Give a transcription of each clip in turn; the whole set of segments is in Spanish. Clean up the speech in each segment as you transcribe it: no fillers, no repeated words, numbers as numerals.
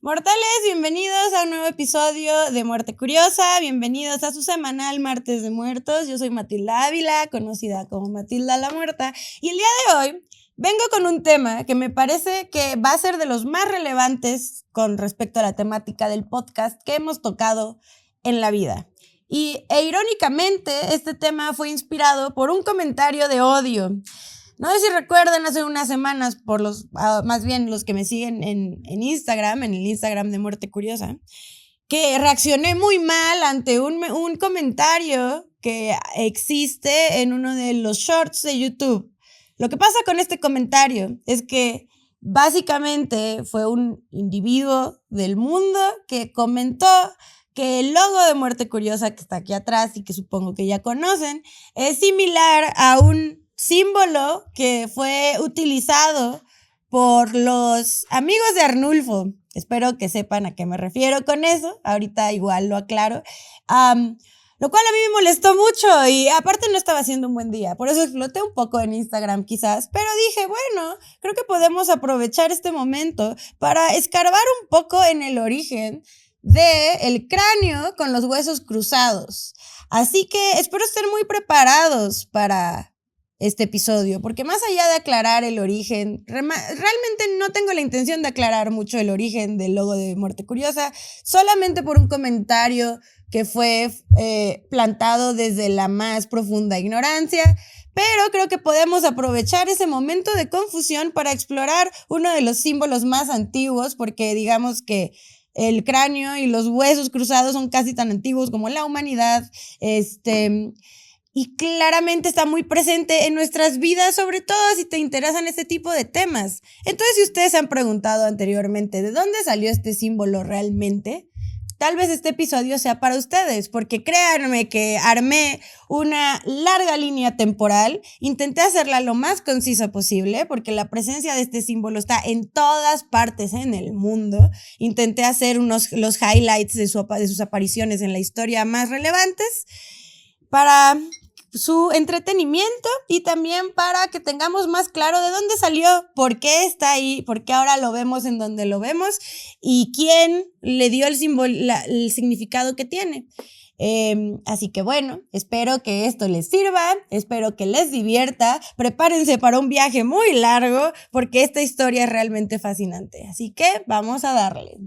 Mortales, bienvenidos a un nuevo episodio de Muerte Curiosa, bienvenidos a su semanal Martes de Muertos. Yo soy Matilda Ávila, conocida como Matilda la Muerta, y el día de hoy vengo con un tema que me parece que va a ser de los más relevantes con respecto a la temática del podcast que hemos tocado en la vida. Irónicamente, este tema fue inspirado por un comentario de odio. No sé si recuerdan, hace unas semanas, más bien los que me siguen en Instagram, en el Instagram de Muerte Curiosa, que reaccioné muy mal ante un comentario que existe en uno de los shorts de YouTube. Lo que pasa con este comentario es que básicamente fue un individuo del mundo que comentó que el logo de Muerte Curiosa, que está aquí atrás y que supongo que ya conocen, es similar a un símbolo que fue utilizado por los amigos de Arnulfo. Espero que sepan a qué me refiero con eso. Ahorita igual lo aclaro. Lo cual a mí me molestó mucho y aparte no estaba haciendo un buen día. Por eso exploté un poco en Instagram quizás. Pero dije, bueno, creo que podemos aprovechar este momento para escarbar un poco en el origen del cráneo con los huesos cruzados. Así que espero estar muy preparados para este episodio, porque más allá de aclarar el origen, realmente no tengo la intención de aclarar mucho el origen del logo de Muerte Curiosa, solamente por un comentario que fue plantado desde la más profunda ignorancia, pero creo que podemos aprovechar ese momento de confusión para explorar uno de los símbolos más antiguos, porque digamos que el cráneo y los huesos cruzados son casi tan antiguos como la humanidad, y claramente está muy presente en nuestras vidas, sobre todo si te interesan este tipo de temas. Entonces, si ustedes se han preguntado anteriormente de dónde salió este símbolo realmente, tal vez este episodio sea para ustedes, porque créanme que armé una larga línea temporal, intenté hacerla lo más concisa posible, porque la presencia de este símbolo está en todas partes en el mundo. Intenté hacer los highlights de sus apariciones en la historia más relevantes para su entretenimiento y también para que tengamos más claro de dónde salió, por qué está ahí, por qué ahora lo vemos en donde lo vemos y quién le dio el significado que tiene. Así que bueno, espero que esto les sirva, espero que les divierta, prepárense para un viaje muy largo porque esta historia es realmente fascinante. Así que vamos a darle.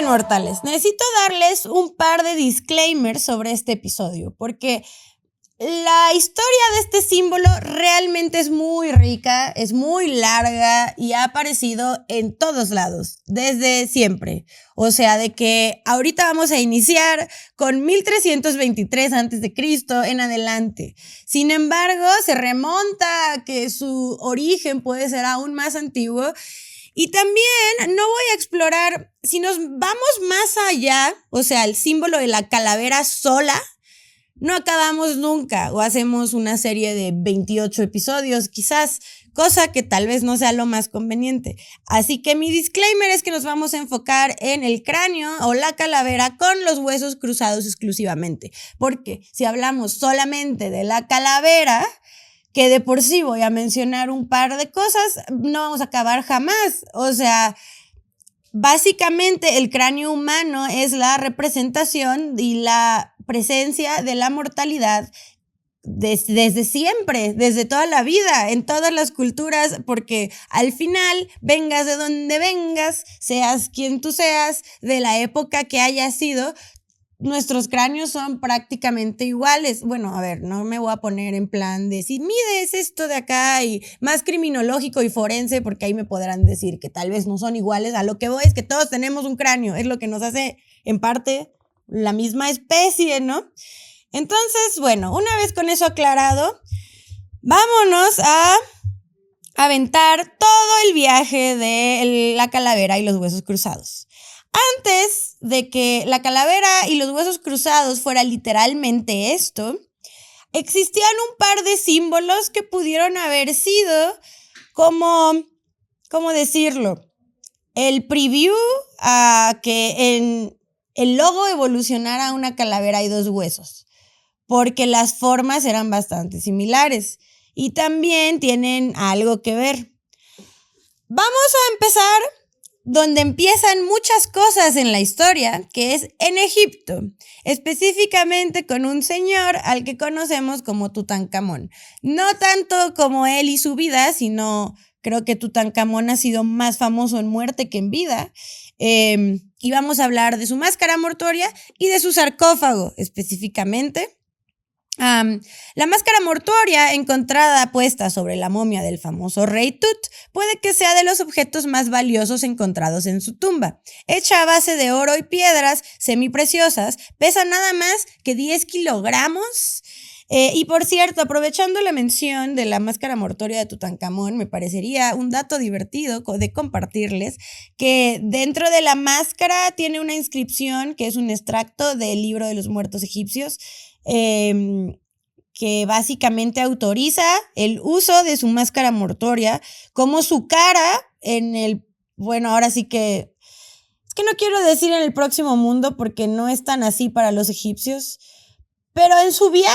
Mortales, necesito darles un par de disclaimers sobre este episodio, porque la historia de este símbolo realmente es muy rica, es muy larga y ha aparecido en todos lados, desde siempre. O sea, de que ahorita vamos a iniciar con 1323 a.C. en adelante. Sin embargo, se remonta a que su origen puede ser aún más antiguo. Y también no voy a explorar, si nos vamos más allá, o sea, el símbolo de la calavera sola, no acabamos nunca o hacemos una serie de 28 episodios quizás, cosa que tal vez no sea lo más conveniente. Así que mi disclaimer es que nos vamos a enfocar en el cráneo o la calavera con los huesos cruzados exclusivamente, porque si hablamos solamente de la calavera, que de por sí voy a mencionar un par de cosas, no vamos a acabar jamás. O sea, básicamente el cráneo humano es la representación y la presencia de la mortalidad desde siempre, desde toda la vida, en todas las culturas, porque al final, vengas de donde vengas, seas quien tú seas, de la época que haya sido, nuestros cráneos son prácticamente iguales. Bueno, a ver, no me voy a poner en plan de si mides esto de acá y más criminológico y forense, porque ahí me podrán decir que tal vez no son iguales. A lo que voy es que todos tenemos un cráneo, es lo que nos hace en parte la misma especie, ¿no? Entonces, bueno, una vez con eso aclarado, vámonos a aventar todo el viaje de la calavera y los huesos cruzados. Antes de que la calavera y los huesos cruzados fuera literalmente esto, existían un par de símbolos que pudieron haber sido ¿cómo decirlo? El preview a que en el logo evolucionara una calavera y dos huesos. porque las formas eran bastante similares y también tienen algo que ver. Vamos a empezar donde empiezan muchas cosas en la historia, que es en Egipto, específicamente con un señor al que conocemos como Tutankamón. No tanto como él y su vida, sino creo que Tutankamón ha sido más famoso en muerte que en vida. Y vamos a hablar de su máscara mortuoria y de su sarcófago específicamente. La máscara mortuoria encontrada puesta sobre la momia del famoso rey Tut puede que sea de los objetos más valiosos encontrados en su tumba. Hecha a base de oro y piedras semipreciosas, pesa nada más que 10 kilogramos. Y por cierto, aprovechando la mención de la máscara mortuoria de Tutankamón, me parecería un dato divertido de compartirles que dentro de la máscara tiene una inscripción que es un extracto del libro de los muertos egipcios, que básicamente autoriza el uso de su máscara mortuoria como su cara en el, bueno, ahora sí que, es que no quiero decir en el próximo mundo porque no es tan así para los egipcios, pero en su viaje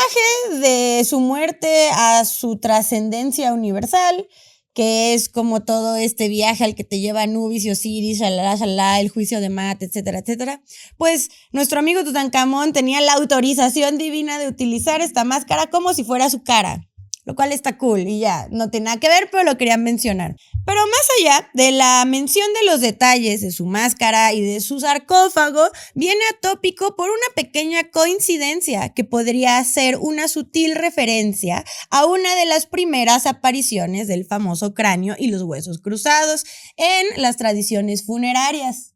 de su muerte a su trascendencia universal, que es como todo este viaje al que te lleva Anubis y Osiris, shalala, shalala, el juicio de Mat, etcétera, etcétera, pues nuestro amigo Tutankamón tenía la autorización divina de utilizar esta máscara como si fuera su cara, lo cual está cool y ya, no tiene nada que ver, pero lo quería mencionar. Pero más allá de la mención de los detalles de su máscara y de su sarcófago, viene a tópico por una pequeña coincidencia que podría ser una sutil referencia a una de las primeras apariciones del famoso cráneo y los huesos cruzados en las tradiciones funerarias.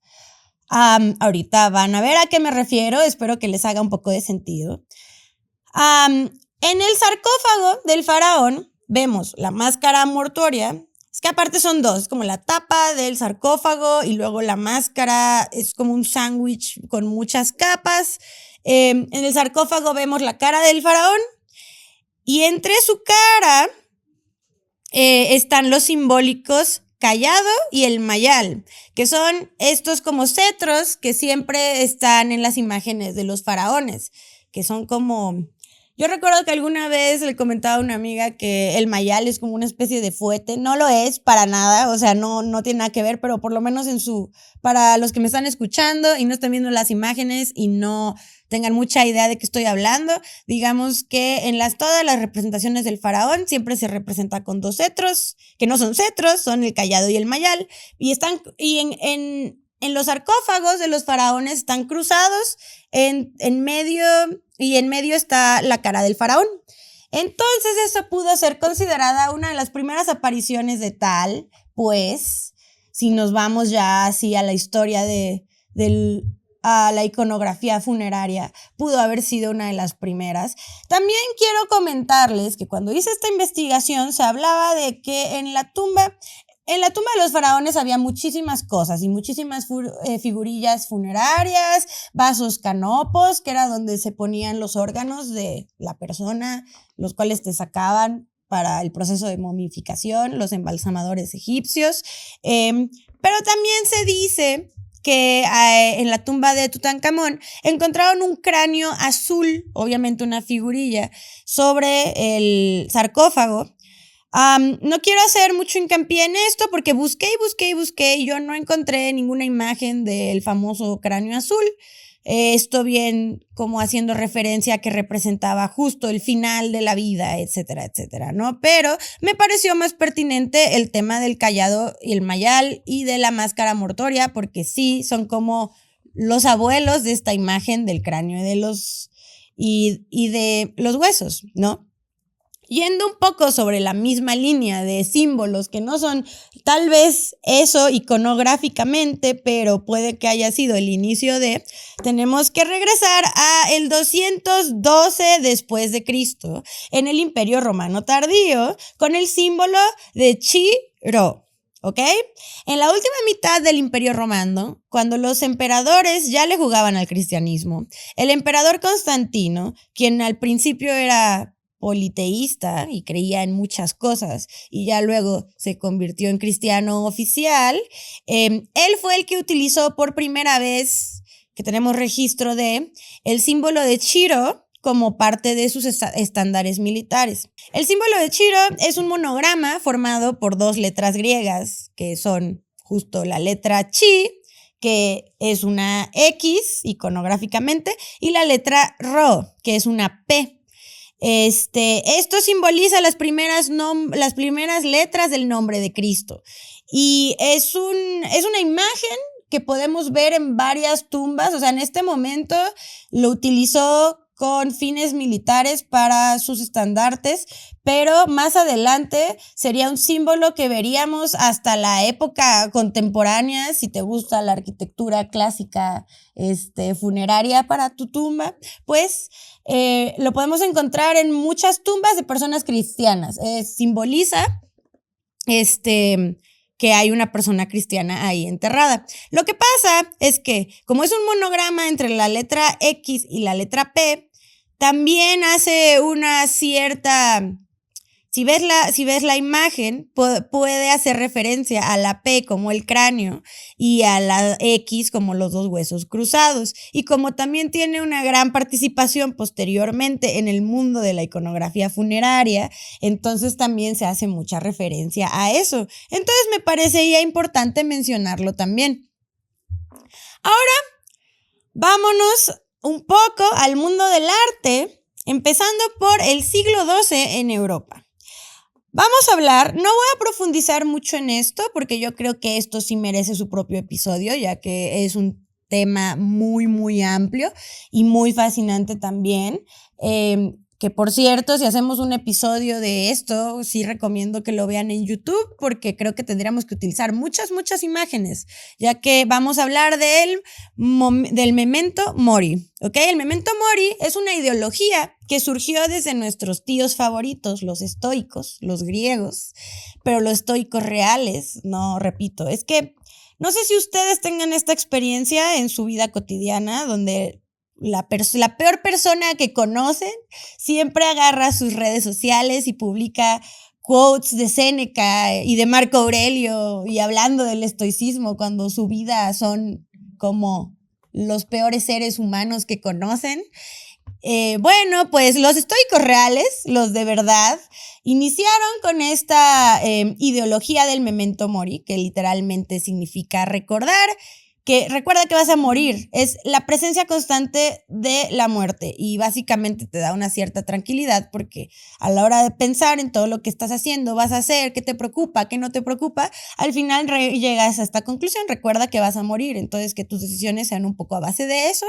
Ahorita van a ver a qué me refiero, espero que les haga un poco de sentido. En el sarcófago del faraón vemos la máscara mortuoria. Es que aparte son dos, es como la tapa del sarcófago y luego la máscara es como un sándwich con muchas capas. En el sarcófago vemos la cara del faraón y entre su cara están los simbólicos cayado y el mayal, que son estos como cetros que siempre están en las imágenes de los faraones, que son como... Yo recuerdo que alguna vez le comentaba a una amiga que el mayal es como una especie de fuete. No lo es para nada, o sea, no tiene nada que ver, pero por lo menos para los que me están escuchando y no están viendo las imágenes y no tengan mucha idea de qué estoy hablando, digamos que en todas las representaciones del faraón siempre se representa con dos cetros, que no son cetros, son el cayado y el mayal, en los sarcófagos de los faraones están cruzados en medio, y en medio está la cara del faraón. Entonces eso pudo ser considerada una de las primeras apariciones de tal, pues, si nos vamos ya así a la historia a la iconografía funeraria, pudo haber sido una de las primeras. También quiero comentarles que cuando hice esta investigación se hablaba de que en la tumba de los faraones había muchísimas cosas y muchísimas figurillas funerarias, vasos canopos, que era donde se ponían los órganos de la persona, los cuales te sacaban para el proceso de momificación, los embalsamadores egipcios. Pero también se dice que en la tumba de Tutankamón encontraron un cráneo azul, obviamente una figurilla, sobre el sarcófago. No quiero hacer mucho hincapié en esto porque busqué y yo no encontré ninguna imagen del famoso cráneo azul. Esto bien como haciendo referencia a que representaba justo el final de la vida, etcétera, etcétera, ¿no? Pero me pareció más pertinente el tema del cayado y el mayal y de la máscara mortuoria porque sí, son como los abuelos de esta imagen del cráneo y de los huesos, ¿no? Yendo un poco sobre la misma línea de símbolos que no son tal vez eso iconográficamente, pero puede que haya sido el inicio tenemos que regresar a el 212 después de Cristo en el Imperio Romano tardío con el símbolo de Chi-Rho. ¿Ok? En la última mitad del Imperio Romano, cuando los emperadores ya le jugaban al cristianismo, el emperador Constantino, quien al principio era politeísta y creía en muchas cosas y ya luego se convirtió en cristiano oficial, él fue el que utilizó por primera vez, que tenemos registro de, el símbolo de Chi-Rho como parte de sus estándares militares. El símbolo de Chiro es un monograma formado por dos letras griegas, que son justo la letra Chi, que es una X iconográficamente, y la letra Ro, que es una P. Esto simboliza las primeras letras del nombre de Cristo. Y es una imagen que podemos ver en varias tumbas. O sea, en este momento lo utilizó con fines militares para sus estandartes, pero más adelante sería un símbolo que veríamos hasta la época contemporánea, si te gusta la arquitectura clásica funeraria para tu tumba, pues lo podemos encontrar en muchas tumbas de personas cristianas. Simboliza que hay una persona cristiana ahí enterrada. Lo que pasa es que, como es un monograma entre la letra X y la letra P, también hace una cierta... Si ves la imagen, puede hacer referencia a la P como el cráneo y a la X como los dos huesos cruzados. Y como también tiene una gran participación posteriormente en el mundo de la iconografía funeraria, entonces también se hace mucha referencia a eso. Entonces me parecería importante mencionarlo también. Ahora, vámonos un poco al mundo del arte, empezando por el siglo XII en Europa. Vamos a hablar, no voy a profundizar mucho en esto porque yo creo que esto sí merece su propio episodio, ya que es un tema muy, muy amplio y muy fascinante también. Que por cierto, si hacemos un episodio de esto, sí recomiendo que lo vean en YouTube porque creo que tendríamos que utilizar muchas imágenes, ya que vamos a hablar del Memento Mori, ¿ok? El Memento Mori es una ideología que surgió desde nuestros tíos favoritos, los estoicos, los griegos, pero los estoicos reales, no, repito, es que no sé si ustedes tengan esta experiencia en su vida cotidiana donde la peor persona que conocen siempre agarra sus redes sociales y publica quotes de Séneca y de Marco Aurelio y hablando del estoicismo cuando su vida son como los peores seres humanos que conocen. Bueno, pues los estoicos reales, los de verdad, iniciaron con esta ideología del Memento Mori, que literalmente significa recordar, que recuerda que vas a morir, es la presencia constante de la muerte y básicamente te da una cierta tranquilidad porque a la hora de pensar en todo lo que estás haciendo, vas a hacer, qué te preocupa, qué no te preocupa, al final llegas a esta conclusión, recuerda que vas a morir, entonces que tus decisiones sean un poco a base de eso.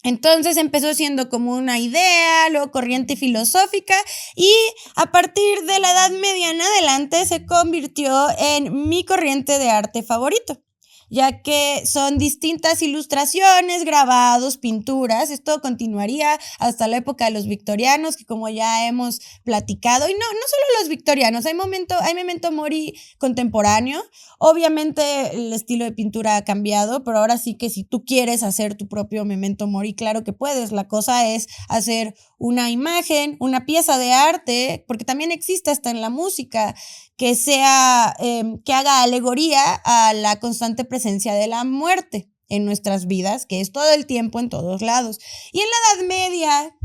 Entonces empezó siendo como una idea, luego corriente filosófica y a partir de la Edad Media en adelante se convirtió en mi corriente de arte favorito, ya que son distintas ilustraciones, grabados, pinturas. Esto continuaría hasta la época de los victorianos, que como ya hemos platicado, y no solo los victorianos, hay Memento Mori contemporáneo. Obviamente el estilo de pintura ha cambiado, pero ahora sí que si tú quieres hacer tu propio Memento Mori, claro que puedes. La cosa es hacer una imagen, una pieza de arte, porque también existe hasta en la música, que haga alegoría a la constante presencia de la muerte en nuestras vidas, que es todo el tiempo en todos lados. Y en la Edad Media,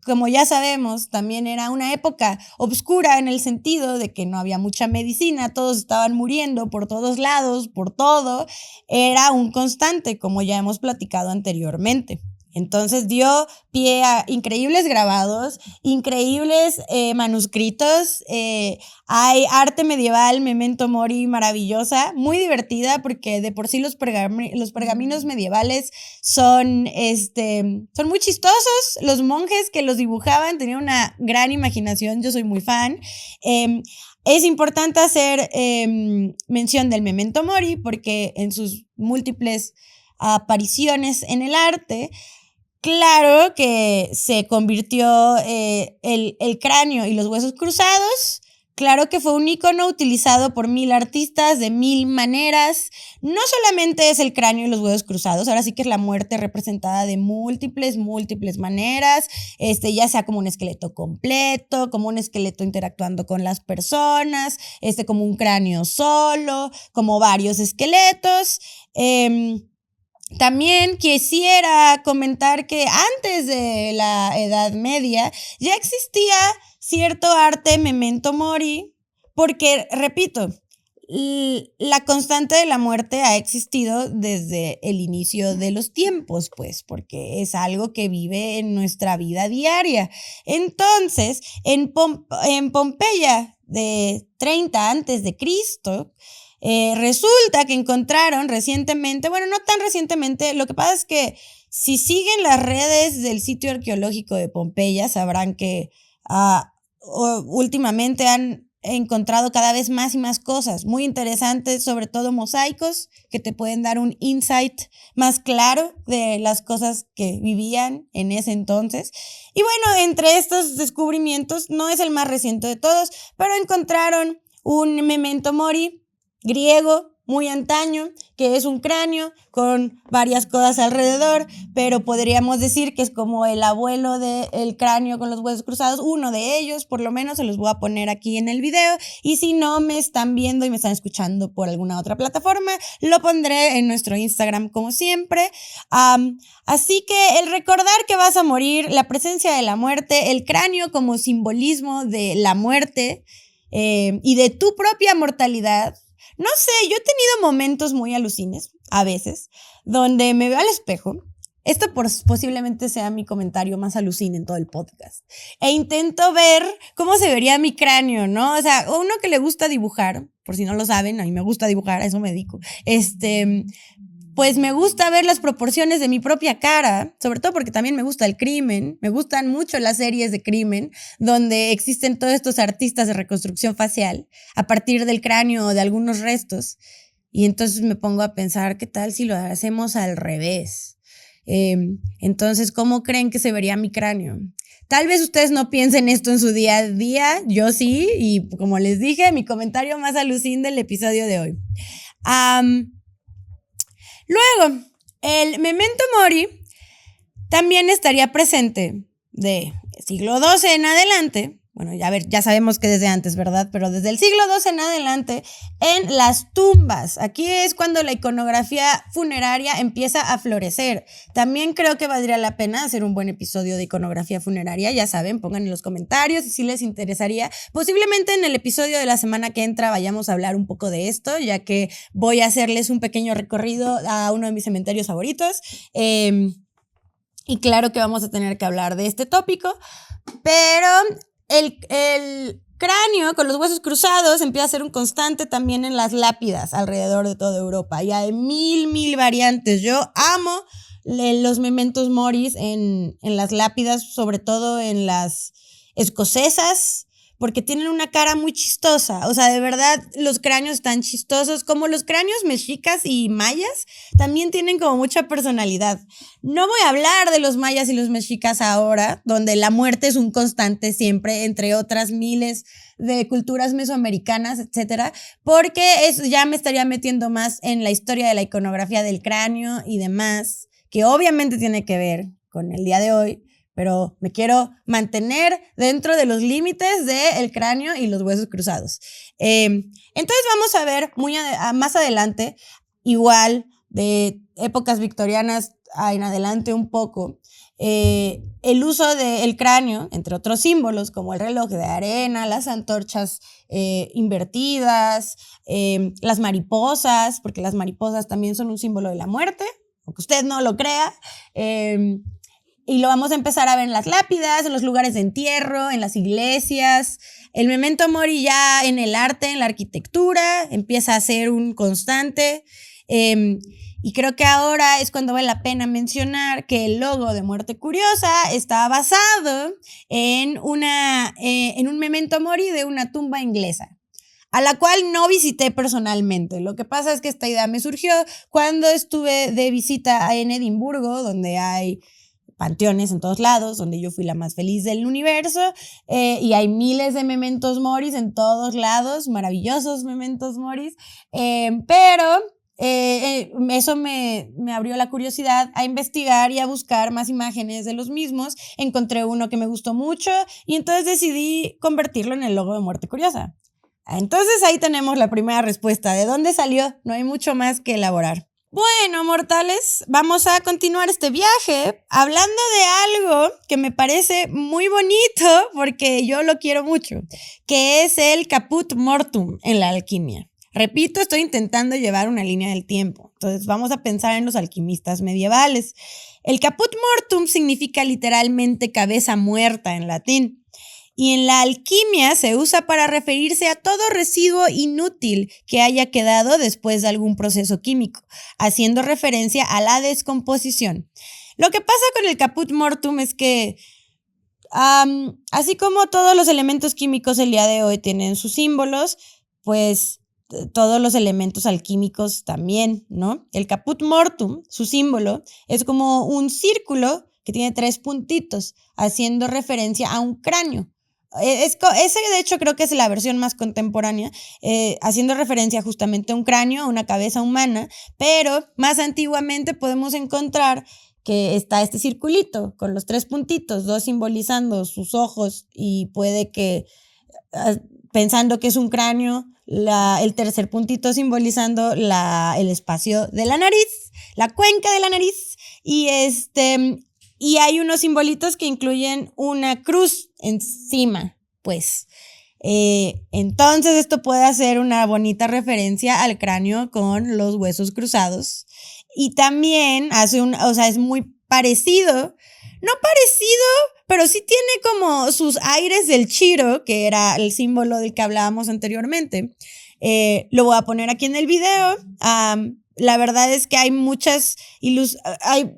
como ya sabemos, también era una época oscura en el sentido de que no había mucha medicina, todos estaban muriendo por todos lados, por todo, era un constante, como ya hemos platicado anteriormente. Entonces dio pie a increíbles grabados, increíbles manuscritos. Hay arte medieval, Memento Mori, maravillosa, muy divertida porque de por sí los pergaminos medievales son muy chistosos. Los monjes que los dibujaban tenían una gran imaginación, yo soy muy fan. Es importante hacer mención del Memento Mori porque en sus múltiples apariciones en el arte, claro que se convirtió el cráneo y los huesos cruzados. Claro que fue un icono utilizado por 1000 artistas de 1000 maneras. No solamente es el cráneo y los huesos cruzados, ahora sí que es la muerte representada de múltiples maneras, ya sea como un esqueleto completo, como un esqueleto interactuando con las personas, como un cráneo solo, como varios esqueletos. También quisiera comentar que antes de la Edad Media ya existía cierto arte memento mori, porque, repito, la constante de la muerte ha existido desde el inicio de los tiempos, pues, porque es algo que vive en nuestra vida diaria. Entonces, en Pompeya de 30 antes de Cristo, resulta que encontraron recientemente, bueno, no tan recientemente, lo que pasa es que si siguen las redes del sitio arqueológico de Pompeya, sabrán que últimamente han encontrado cada vez más y más cosas muy interesantes, sobre todo mosaicos que te pueden dar un insight más claro de las cosas que vivían en ese entonces. Y bueno, entre estos descubrimientos, no es el más reciente de todos, pero encontraron un memento mori griego muy antaño, que es un cráneo con varias cosas alrededor, pero podríamos decir que es como el abuelo del cráneo con los huesos cruzados, uno de ellos, por lo menos se los voy a poner aquí en el video, y si no me están viendo y me están escuchando por alguna otra plataforma, lo pondré en nuestro Instagram como siempre. Así que el recordar que vas a morir, la presencia de la muerte, el cráneo como simbolismo de la muerte y de tu propia mortalidad. No sé, yo he tenido momentos muy alucines, a veces, donde me veo al espejo. Esto posiblemente sea mi comentario más alucine en todo el podcast. E intento ver cómo se vería mi cráneo, ¿no? O sea, uno que le gusta dibujar, por si no lo saben, a mí me gusta dibujar, a eso me dedico. Pues me gusta ver las proporciones de mi propia cara, sobre todo porque también me gusta el crimen, me gustan mucho las series de crimen, donde existen todos estos artistas de reconstrucción facial a partir del cráneo o de algunos restos. Y entonces me pongo a pensar, ¿qué tal si lo hacemos al revés? Entonces, ¿cómo creen que se vería mi cráneo? Tal vez ustedes no piensen esto en su día a día, yo sí, y como les dije, mi comentario más alucín del episodio de hoy. Luego, el memento mori también estaría presente de siglo XII en adelante. Bueno, ya sabemos que desde antes, ¿verdad? Pero desde el siglo XII en adelante, en las tumbas. Aquí es cuando la iconografía funeraria empieza a florecer. También creo que valdría la pena hacer un buen episodio de iconografía funeraria. Ya saben, pongan en los comentarios si les interesaría. Posiblemente en el episodio de la semana que entra vayamos a hablar un poco de esto, ya que voy a hacerles un pequeño recorrido a uno de mis cementerios favoritos. Y claro que vamos a tener que hablar de este tópico, pero el cráneo con los huesos cruzados empieza a ser un constante también en las lápidas alrededor de toda Europa. Y hay mil variantes. Yo amo los mementos moris en las lápidas, sobre todo en las escocesas, porque tienen una cara muy chistosa. O sea, de verdad, los cráneos están chistosos. Como los cráneos mexicas y mayas, también tienen como mucha personalidad. No voy a hablar de los mayas y los mexicas ahora, donde la muerte es un constante siempre, entre otras miles de culturas mesoamericanas, etcétera, porque eso ya me estaría metiendo más en la historia de la iconografía del cráneo y demás, que obviamente tiene que ver con el día de hoy, pero me quiero mantener dentro de los límites del cráneo y los huesos cruzados. Entonces vamos a ver más adelante, igual de épocas victorianas en adelante un poco, el uso del cráneo, entre otros símbolos como el reloj de arena, las antorchas invertidas, las mariposas, porque las mariposas también son un símbolo de la muerte, aunque usted no lo crea. Y lo vamos a empezar a ver en las lápidas, en los lugares de entierro, en las iglesias. El memento mori ya en el arte, en la arquitectura, empieza a ser un constante. Y creo que ahora es cuando vale la pena mencionar que el logo de Muerte Curiosa está basado en un memento mori de una tumba inglesa, a la cual no visité personalmente. Lo que pasa es que esta idea me surgió cuando estuve de visita en Edimburgo, donde hay panteones en todos lados, donde yo fui la más feliz del universo, y hay miles de mementos moris en todos lados, maravillosos mementos moris, pero eso me abrió la curiosidad a investigar y a buscar más imágenes de los mismos. Encontré uno que me gustó mucho y entonces decidí convertirlo en el logo de Muerte Curiosa. Entonces ahí tenemos la primera respuesta. ¿De dónde salió? No hay mucho más que elaborar. Bueno, mortales, vamos a continuar este viaje hablando de algo que me parece muy bonito porque yo lo quiero mucho, que es el caput mortuum en la alquimia. Repito, estoy intentando llevar una línea del tiempo, entonces vamos a pensar en los alquimistas medievales. El caput mortuum significa literalmente cabeza muerta en latín. Y en la alquimia se usa para referirse a todo residuo inútil que haya quedado después de algún proceso químico, haciendo referencia a la descomposición. Lo que pasa con el caput mortuum es que, así como todos los elementos químicos el día de hoy tienen sus símbolos, pues todos los elementos alquímicos también, ¿no? El caput mortuum, su símbolo, es como un círculo que tiene 3 puntitos, haciendo referencia a un cráneo. Ese de hecho creo que es la versión más contemporánea, haciendo referencia justamente a un cráneo, a una cabeza humana, pero más antiguamente podemos encontrar que está este circulito con los 3 puntitos, 2 simbolizando sus ojos y puede que, pensando que es un cráneo, el tercer puntito simbolizando el espacio de la nariz, la cuenca de la nariz, y hay unos simbolitos que incluyen una cruz encima, pues. Entonces esto puede hacer una bonita referencia al cráneo con los huesos cruzados. Y también es muy parecido, no parecido, pero sí tiene como sus aires del Chiro, que era el símbolo del que hablábamos anteriormente. Lo voy a poner aquí en el video. La verdad es que hay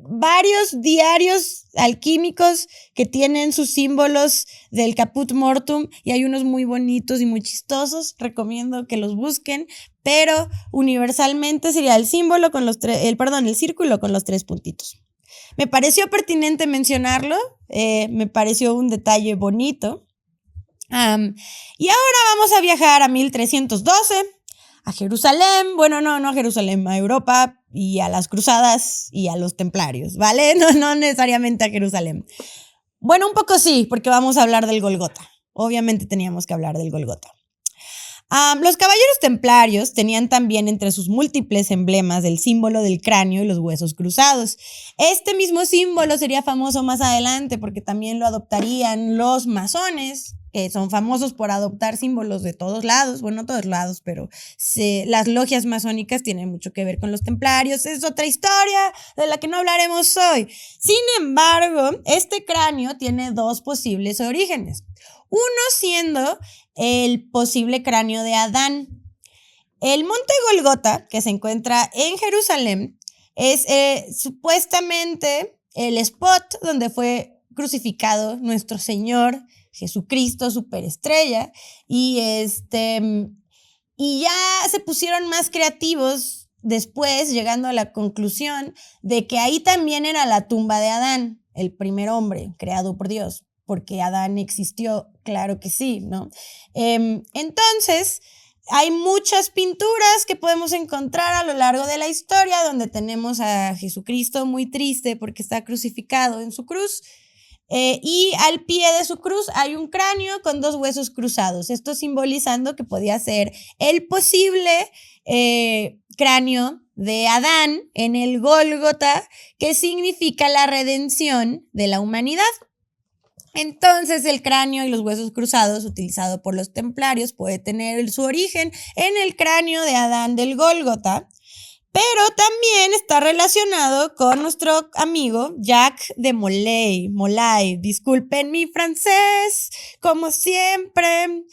varios diarios alquímicos que tienen sus símbolos del caput mortuum y hay unos muy bonitos y muy chistosos, recomiendo que los busquen, pero universalmente sería el círculo con los 3 puntitos. Me pareció pertinente mencionarlo, me pareció un detalle bonito. Y ahora vamos a viajar a 1312. A Jerusalén, bueno, no a Jerusalén, a Europa y a las cruzadas y a los templarios, ¿vale? No necesariamente a Jerusalén. Bueno, un poco sí, porque vamos a hablar del Golgota. Obviamente teníamos que hablar del Golgota. Los caballeros templarios tenían también entre sus múltiples emblemas el símbolo del cráneo y los huesos cruzados. Este mismo símbolo sería famoso más adelante porque también lo adoptarían los masones, que son famosos por adoptar símbolos de todos lados, bueno, no todos lados, pero las logias masónicas tienen mucho que ver con los templarios, es otra historia de la que no hablaremos hoy. Sin embargo, este cráneo tiene 2 posibles orígenes, uno siendo el posible cráneo de Adán. El monte Golgota, que se encuentra en Jerusalén, es supuestamente el spot donde fue crucificado nuestro Señor Jesucristo, superestrella, y ya se pusieron más creativos después, llegando a la conclusión de que ahí también era la tumba de Adán, el primer hombre creado por Dios, porque Adán existió, claro que sí, ¿no? Entonces, hay muchas pinturas que podemos encontrar a lo largo de la historia donde tenemos a Jesucristo muy triste porque está crucificado en su cruz. Y al pie de su cruz hay un cráneo con 2 huesos cruzados, esto simbolizando que podía ser el posible cráneo de Adán en el Gólgota, que significa la redención de la humanidad. Entonces el cráneo y los huesos cruzados utilizado por los templarios puede tener su origen en el cráneo de Adán del Gólgota, pero también está relacionado con nuestro amigo Jacques de Molay. Disculpen mi francés, como siempre.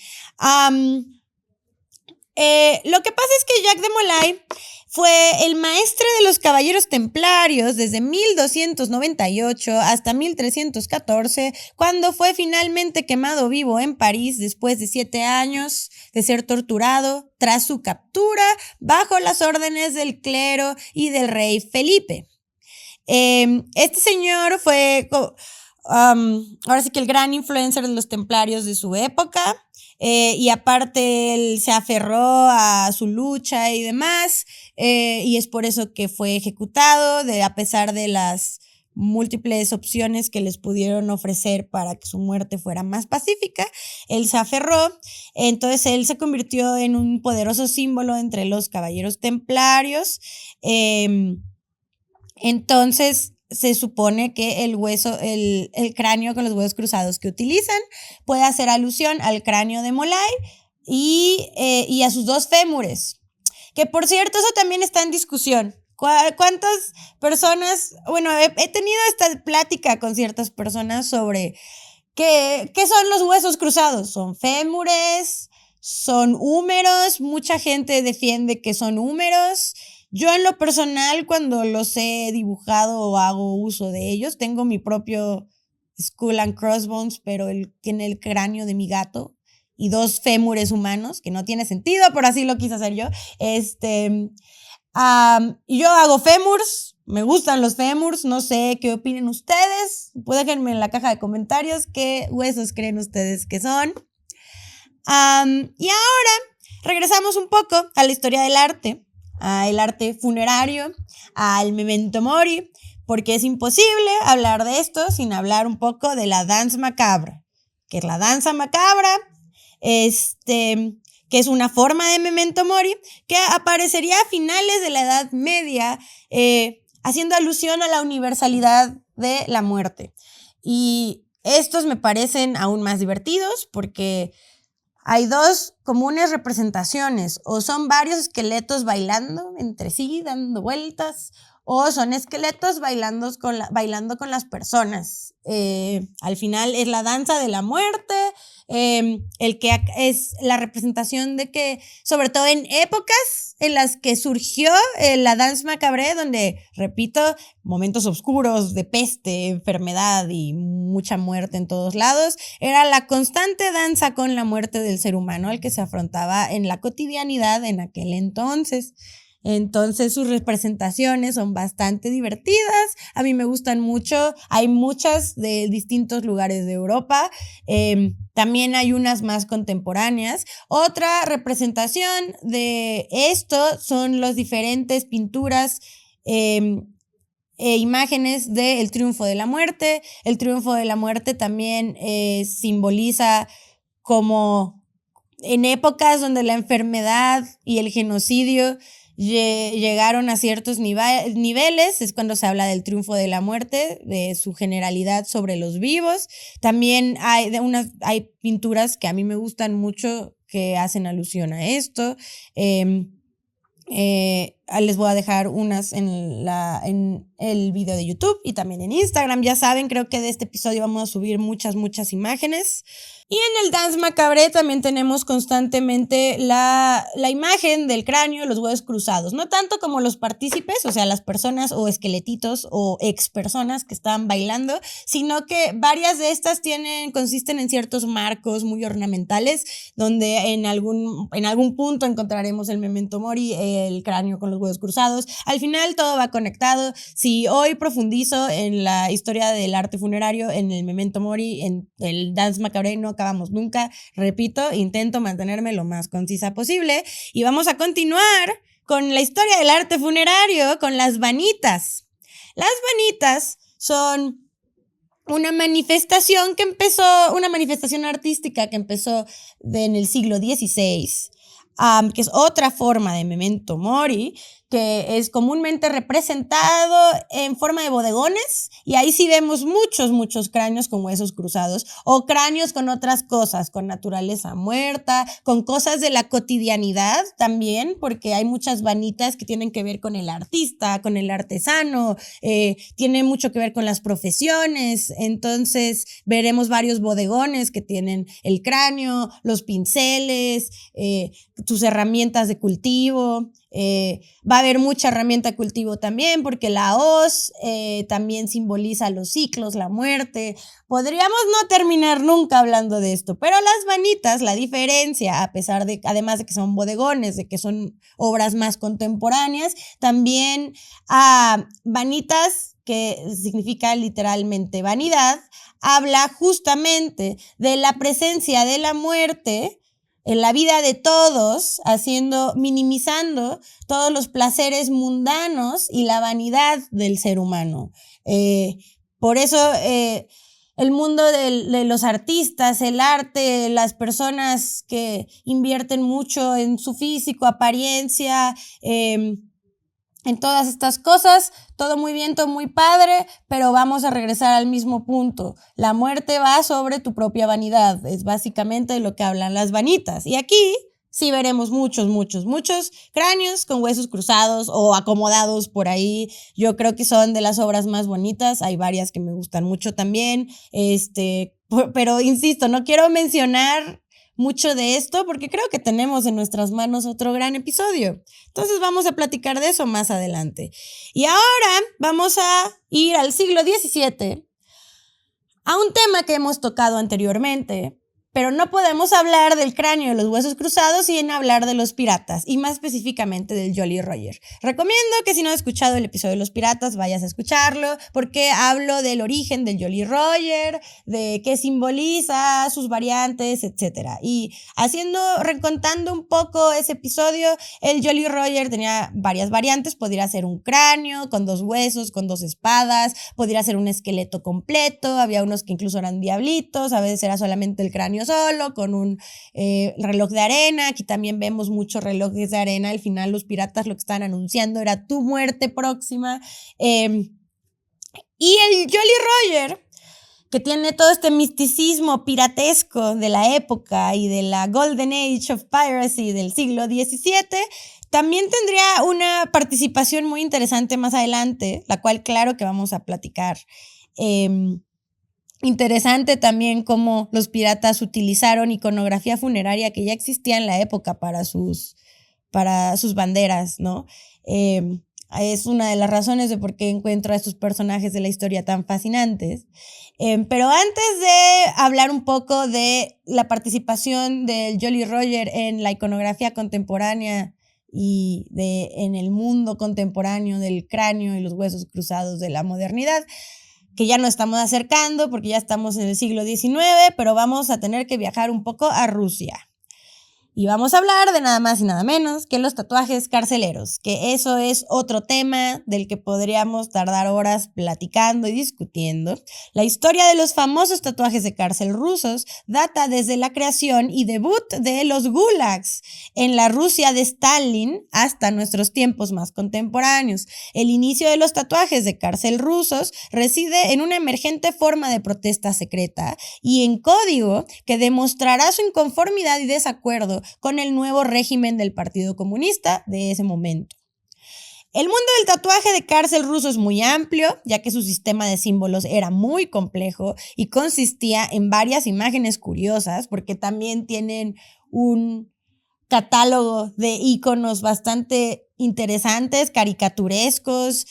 Lo que pasa es que Jacques de Molay fue el maestre de los caballeros templarios desde 1298 hasta 1314, cuando fue finalmente quemado vivo en París después de 7 años de ser torturado tras su captura bajo las órdenes del clero y del rey Felipe. Este señor fue ahora sí que el gran influencer de los templarios de su época. Y aparte él se aferró a su lucha y demás, y es por eso que fue ejecutado, a pesar de las múltiples opciones que les pudieron ofrecer para que su muerte fuera más pacífica. Él se aferró, entonces él se convirtió en un poderoso símbolo entre los caballeros templarios. Entonces se supone que el cráneo con los huesos cruzados que utilizan puede hacer alusión al cráneo de Molay y a sus 2 fémures. Que por cierto, eso también está en discusión. ¿Cuántas personas? Bueno, he tenido esta plática con ciertas personas sobre qué son los huesos cruzados. ¿Son fémures? ¿Son húmeros? Mucha gente defiende que son húmeros. Yo en lo personal, cuando los he dibujado o hago uso de ellos, tengo mi propio Skull and Crossbones, pero él tiene el cráneo de mi gato y 2 fémures humanos, que no tiene sentido, pero así lo quise hacer yo. Yo hago fémurs, me gustan los fémurs, no sé qué opinen ustedes. Déjenme en la caja de comentarios qué huesos creen ustedes que son. Y ahora regresamos un poco a la historia del arte, al arte funerario, al memento mori, porque es imposible hablar de esto sin hablar un poco de la danza macabra, que es la danza macabra, que es una forma de memento mori que aparecería a finales de la Edad Media, haciendo alusión a la universalidad de la muerte. Y estos me parecen aún más divertidos porque hay 2 comunes representaciones, o son varios esqueletos bailando entre sí, dando vueltas, o son esqueletos bailando con las personas. Al final es la danza de la muerte, el que es la representación de que, sobre todo en épocas en las que surgió la danza macabre, donde, repito, momentos oscuros de peste, enfermedad y mucha muerte en todos lados, era la constante danza con la muerte del ser humano al que se afrontaba en la cotidianidad en aquel entonces. Entonces sus representaciones son bastante divertidas, a mí me gustan mucho, hay muchas de distintos lugares de Europa, también hay unas más contemporáneas. Otra representación de esto son las diferentes pinturas imágenes del triunfo de la muerte. El triunfo de la muerte también simboliza como en épocas donde la enfermedad y el genocidio llegaron a ciertos niveles, es cuando se habla del triunfo de la muerte, de su generalidad sobre los vivos. También hay pinturas que a mí me gustan mucho que hacen alusión a esto. Les voy a dejar unas en el video de YouTube y también en Instagram. Ya saben, creo que de este episodio vamos a subir muchas imágenes. Y en el Dance Macabre también tenemos constantemente la imagen del cráneo, los huesos cruzados. No tanto como los partícipes, o sea, las personas o esqueletitos o ex personas que estaban bailando, sino que varias de estas consisten en ciertos marcos muy ornamentales, donde en algún punto encontraremos el memento mori, el cráneo con los huesos cruzados. Al final todo va conectado. Si hoy profundizo en la historia del arte funerario, en el memento mori, en el Dance Macabre, no acabamos nunca. Repito, intento mantenerme lo más concisa posible y vamos a continuar con la historia del arte funerario, con las vanitas. Las vanitas son una manifestación artística que empezó en el siglo XVI, que es otra forma de memento mori, que es comúnmente representado en forma de bodegones, y ahí sí vemos muchos cráneos con huesos cruzados, o cráneos con otras cosas, con naturaleza muerta, con cosas de la cotidianidad también, porque hay muchas vanitas que tienen que ver con el artista, con el artesano, tiene mucho que ver con las profesiones. Entonces veremos varios bodegones que tienen el cráneo, los pinceles, sus herramientas de cultivo. Va a haber mucha herramienta de cultivo también, porque la hoz también simboliza los ciclos, la muerte. Podríamos no terminar nunca hablando de esto, pero las vanitas, la diferencia, además de que son bodegones, de que son obras más contemporáneas, también vanitas, que significa literalmente vanidad, habla justamente de la presencia de la muerte en la vida de todos, minimizando todos los placeres mundanos y la vanidad del ser humano. Por eso el mundo de los artistas, el arte, las personas que invierten mucho en su físico, apariencia, en todas estas cosas, todo muy bien, todo muy padre, pero vamos a regresar al mismo punto. La muerte va sobre tu propia vanidad, es básicamente lo que hablan las vanitas. Y aquí sí veremos muchos cráneos con huesos cruzados o acomodados por ahí. Yo creo que son de las obras más bonitas, hay varias que me gustan mucho también, pero insisto, no quiero mencionar mucho de esto porque creo que tenemos en nuestras manos otro gran episodio. Entonces vamos a platicar de eso más adelante. Y ahora vamos a ir al siglo XVII, a un tema que hemos tocado anteriormente, pero no podemos hablar del cráneo de los huesos cruzados sin hablar de los piratas, y más específicamente del Jolly Roger. Recomiendo que si no has escuchado el episodio de los piratas, vayas a escucharlo, porque hablo del origen del Jolly Roger, de qué simboliza, sus variantes, etc. Y recontando un poco ese episodio, el Jolly Roger tenía varias variantes. Podría ser un cráneo con 2 huesos, con 2 espadas, podría ser un esqueleto completo, había unos que incluso eran diablitos, a veces era solamente el cráneo solo, con un reloj de arena. Aquí también vemos muchos relojes de arena. Al final los piratas lo que estaban anunciando era tu muerte próxima. Y el Jolly Roger, que tiene todo este misticismo piratesco de la época y de la Golden Age of Piracy del siglo XVII, también tendría una participación muy interesante más adelante, la cual claro que vamos a platicar. Interesante también cómo los piratas utilizaron iconografía funeraria que ya existía en la época para sus banderas, ¿no? Es una de las razones de por qué encuentro a estos personajes de la historia tan fascinantes. Pero antes de hablar un poco de la participación del Jolly Roger en la iconografía contemporánea y en el mundo contemporáneo del cráneo y los huesos cruzados de la modernidad, que ya nos estamos acercando porque ya estamos en el siglo XIX, pero vamos a tener que viajar un poco a Rusia. Y vamos a hablar de nada más y nada menos que los tatuajes carceleros, que eso es otro tema del que podríamos tardar horas platicando y discutiendo. La historia de los famosos tatuajes de cárcel rusos data desde la creación y debut de los gulags en la Rusia de Stalin hasta nuestros tiempos más contemporáneos. El inicio de los tatuajes de cárcel rusos reside en una emergente forma de protesta secreta y en código que demostrará su inconformidad y desacuerdo con el nuevo régimen del Partido Comunista de ese momento. El mundo del tatuaje de cárcel ruso es muy amplio, ya que su sistema de símbolos era muy complejo y consistía en varias imágenes curiosas, porque también tienen un catálogo de iconos bastante interesantes, caricaturescos.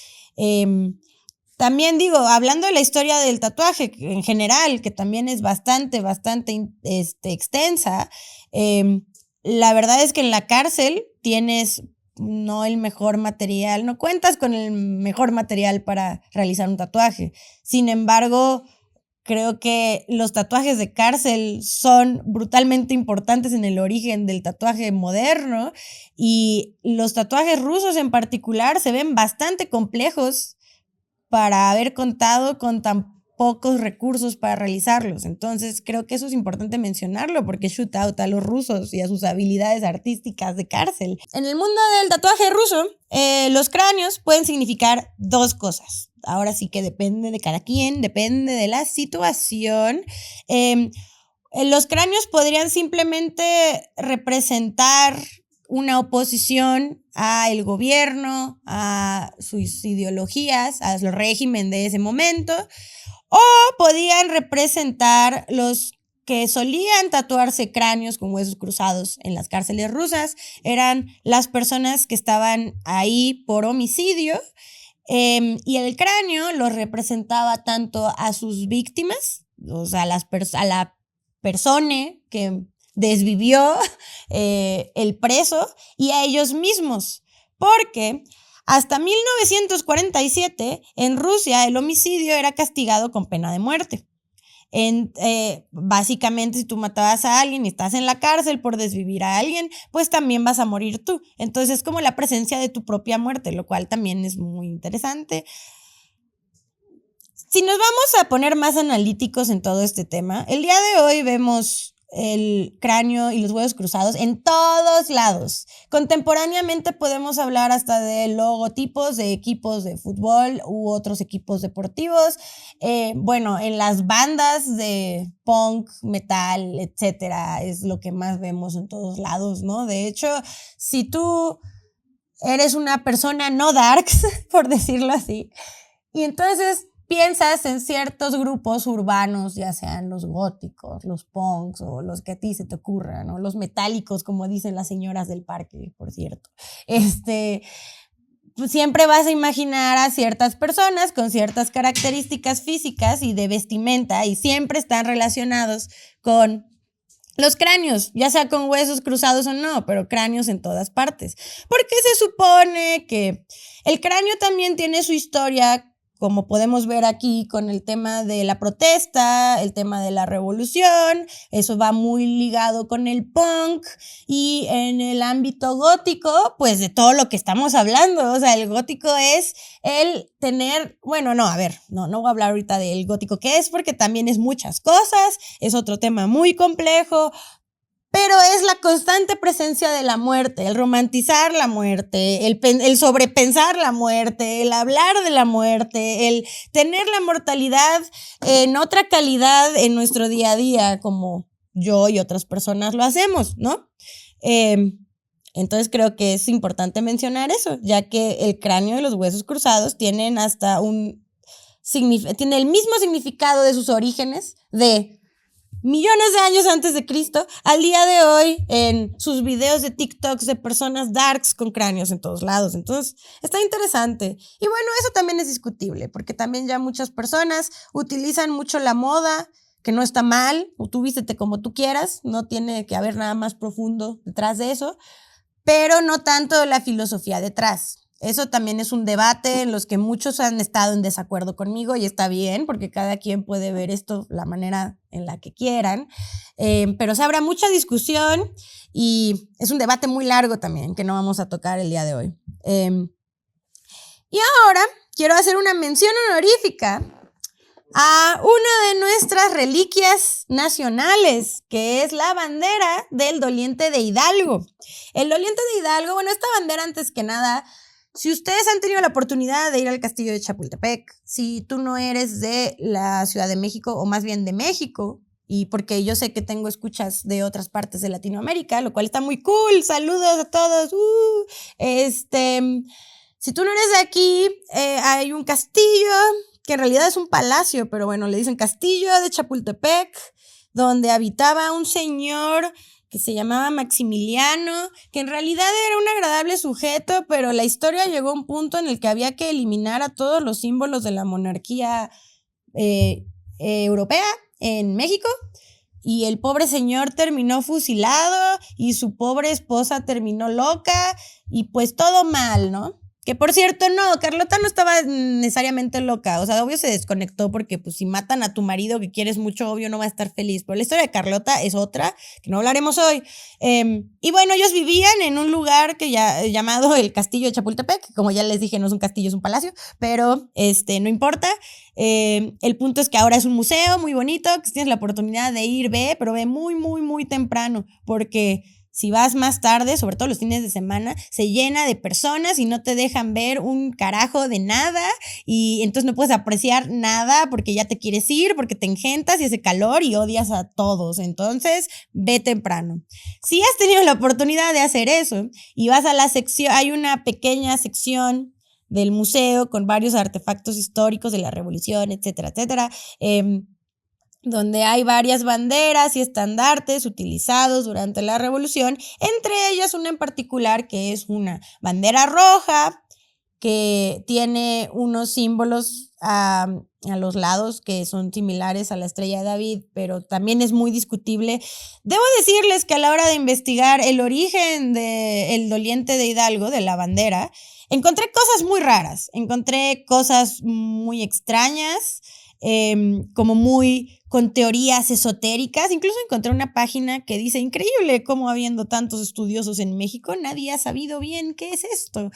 También hablando de la historia del tatuaje en general, que también es bastante extensa, la verdad es que en la cárcel tienes no el mejor material, no cuentas con el mejor material para realizar un tatuaje. Sin embargo, creo que los tatuajes de cárcel son brutalmente importantes en el origen del tatuaje moderno, y los tatuajes rusos en particular se ven bastante complejos para haber contado con tan pocos recursos para realizarlos. Entonces creo que eso es importante mencionarlo, porque shoot out a los rusos y a sus habilidades artísticas de cárcel. En el mundo del tatuaje ruso, los cráneos pueden significar 2 cosas. Ahora sí que depende de cada quien, depende de la situación. Los cráneos podrían simplemente representar una oposición al gobierno, a sus ideologías, al régimen de ese momento, o podían representar los que solían tatuarse cráneos con huesos cruzados en las cárceles rusas. Eran las personas que estaban ahí por homicidio, y el cráneo los representaba tanto a sus víctimas, o sea, a la persona que desvivió el preso, y a ellos mismos, porque hasta 1947 en Rusia el homicidio era castigado con pena de muerte. Básicamente, si tú matabas a alguien y estás en la cárcel por desvivir a alguien, pues también vas a morir tú. Entonces es como la presencia de tu propia muerte, lo cual también es muy interesante. Si nos vamos a poner más analíticos en todo este tema, el día de hoy vemos el cráneo y los huesos cruzados en todos lados. Contemporáneamente podemos hablar hasta de logotipos de equipos de fútbol u otros equipos deportivos. Bueno, en las bandas de punk, metal, etcétera, es lo que más vemos en todos lados, ¿no? De hecho, si tú eres una persona no darks, por decirlo así, y entonces piensas en ciertos grupos urbanos, ya sean los góticos, los punks o los que a ti se te ocurran, ¿no? Los metálicos, como dicen las señoras del parque, por cierto. Pues siempre vas a imaginar a ciertas personas con ciertas características físicas y de vestimenta y siempre están relacionados con los cráneos, ya sea con huesos cruzados o no, pero cráneos en todas partes. Porque se supone que el cráneo también tiene su historia, como podemos ver aquí con el tema de la protesta, el tema de la revolución, eso va muy ligado con el punk, y en el ámbito gótico, pues de todo lo que estamos hablando, o sea, el gótico es el tener, bueno, no, a ver, no voy a hablar ahorita del gótico que es, porque también es muchas cosas, es otro tema muy complejo, pero es la constante presencia de la muerte, el romantizar la muerte, el sobrepensar la muerte, el hablar de la muerte, el tener la mortalidad en otra calidad en nuestro día a día, como yo y otras personas lo hacemos, ¿no? Entonces creo que es importante mencionar eso, ya que el cráneo y los huesos cruzados tienen hasta tiene el mismo significado de sus orígenes, de millones de años antes de Cristo, al día de hoy, en sus videos de TikToks de personas darks con cráneos en todos lados. Entonces, está interesante. Y bueno, eso también es discutible, porque también ya muchas personas utilizan mucho la moda, que no está mal, o tú vístete como tú quieras, no tiene que haber nada más profundo detrás de eso, pero no tanto la filosofía detrás. Eso también es un debate en los que muchos han estado en desacuerdo conmigo y está bien porque cada quien puede ver esto la manera en la que quieran, pero se habrá mucha discusión y es un debate muy largo también que no vamos a tocar el día de hoy. Y ahora quiero hacer una mención honorífica a una de nuestras reliquias nacionales, que es la bandera del Doliente de Hidalgo. El Doliente de Hidalgo, bueno, esta bandera antes que nada, si ustedes han tenido la oportunidad de ir al castillo de Chapultepec, si tú no eres de la Ciudad de México, o más bien de México, y porque yo sé que tengo escuchas de otras partes de Latinoamérica, lo cual está muy cool, saludos a todos, si tú no eres de aquí, hay un castillo, que en realidad es un palacio, pero bueno, le dicen castillo de Chapultepec, donde habitaba un señor que se llamaba Maximiliano, que en realidad era un agradable sujeto, pero la historia llegó a un punto en el que había que eliminar a todos los símbolos de la monarquía europea en México, y el pobre señor terminó fusilado, y su pobre esposa terminó loca, y pues todo mal, ¿no? Que por cierto, no, Carlota no estaba necesariamente loca, o sea, obvio se desconectó porque pues si matan a tu marido que quieres mucho, obvio no va a estar feliz, pero la historia de Carlota es otra, que no hablaremos hoy. Y bueno, ellos vivían en un lugar llamado el Castillo de Chapultepec, como ya les dije, no es un castillo, es un palacio, pero no importa. El punto es que ahora es un museo muy bonito, que si tienes la oportunidad de ir, pero ve muy, muy, muy temprano, porque si vas más tarde, sobre todo los fines de semana, se llena de personas y no te dejan ver un carajo de nada y entonces no puedes apreciar nada porque ya te quieres ir, porque te engentas y hace calor y odias a todos. Entonces, ve temprano. Si has tenido la oportunidad de hacer eso y vas a la sección, hay una pequeña sección del museo con varios artefactos históricos de la Revolución, etcétera, etcétera, donde hay varias banderas y estandartes utilizados durante la Revolución, entre ellas una en particular que es una bandera roja que tiene unos símbolos a los lados que son similares a la estrella de David, pero también es muy discutible. Debo decirles que a la hora de investigar el origen del Doliente de Hidalgo, de la bandera, encontré cosas muy raras, encontré cosas muy extrañas, como muy con teorías esotéricas. Incluso encontré una página que dice, increíble cómo habiendo tantos estudiosos en México, nadie ha sabido bien qué es esto.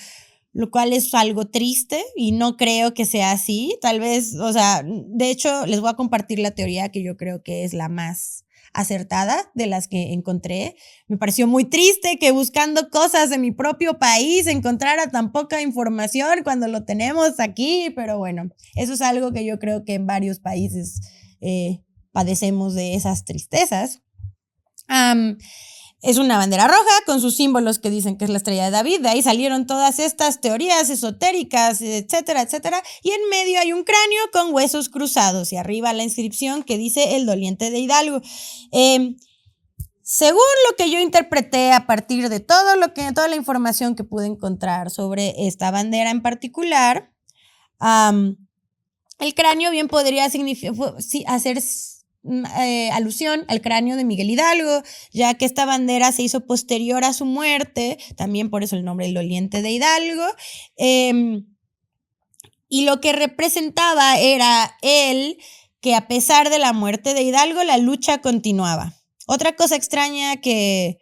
lo cual es algo triste y no creo que sea así. Tal vez, o sea, de hecho, les voy a compartir la teoría que yo creo que es la más acertada de las que encontré. Me pareció muy triste que buscando cosas de mi propio país encontrara tan poca información cuando lo tenemos aquí, pero bueno, eso es algo que yo creo que en varios países padecemos de esas tristezas. Es una bandera roja con sus símbolos que dicen que es la estrella de David. De ahí salieron todas estas teorías esotéricas, etcétera, etcétera. Y en medio hay un cráneo con huesos cruzados y arriba la inscripción que dice el doliente de Hidalgo. Según lo que yo interpreté a partir de toda la información que pude encontrar sobre esta bandera en particular, el cráneo bien podría hacer alusión al cráneo de Miguel Hidalgo, ya que esta bandera se hizo posterior a su muerte, también por eso el nombre El Doliente de Hidalgo, y lo que representaba era que a pesar de la muerte de Hidalgo, la lucha continuaba. Otra cosa extraña que